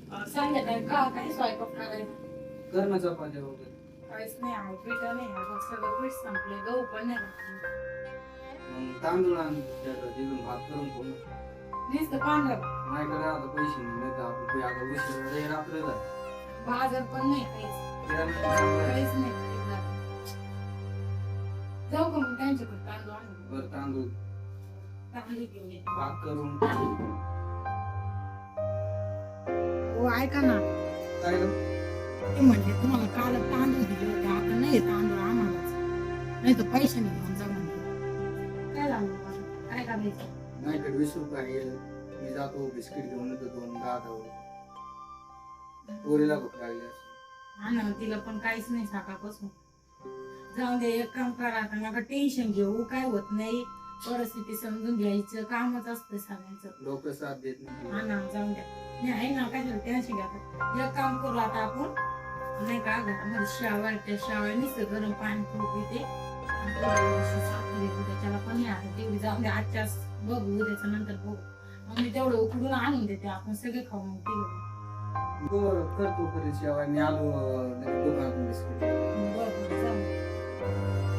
संध्याकाळी काय स्वयंपाक करायचा? कर चपात्या वगैरे. काहीच नाही आहो, पीठ नाही आहे, सगळं पीठ संपले, गहू पण नाही. मग तांदूळ आण तिथून भात करून खाऊ. नुसतं पांढरं माझ्याकडे आता पैसे नाही तर आपण ते आता उशीर रात्र झाली. बाजार पण नाही, काहीच काहीच नाही घरात. जाऊ का मग त्यांच्याकडे तांदूळ आणून? बरं तांदूळ तांदूळ घेऊन ये. भात करून हो ऐका ना, काय ग? ते म्हणले तुम्हाला काल तांदूळ दिले होते, आता नाही तांदूळ आम्हालाच, नाही तर पैसे नाही घेऊन जा म्हणले. काय झालं मला? काय करायचं? माझ्याकडे 20 रुपये आहे. मी जातो बिस्किट घेऊन येतो 2 10 पोरीला भूक लागली असं. हा ना, तिला पण काहीच नाही सकाळपासून. जाऊन दे, एक काम करा आता, नका टेन्शन घेऊ, काय होत नाही, परिस्थिती समजून घ्यायचं, कामच असतं सगळ्यांचं. लोक साथ देत नाही. हा ना, जाऊन द्या. नाही आहे ना, काय झालं टेन्शन घ्या. एक काम करू आता आपण, नाही का घरामध्ये शावर, त्या शावरनीच गरम पाणी ठेवू पिते आणि थोडीशी साखर येते त्याच्याला, पण नाही आता तेवढी जाऊन द्या, आजच्याच बघू, त्याच्या नंतर बघू. मग मी तेवढं उकडून आणून देते, आपण सगळे खाऊ मग ते. करतो कधी शेवाय मी आलो दुकानातून बिस्किट. बरं जाऊ.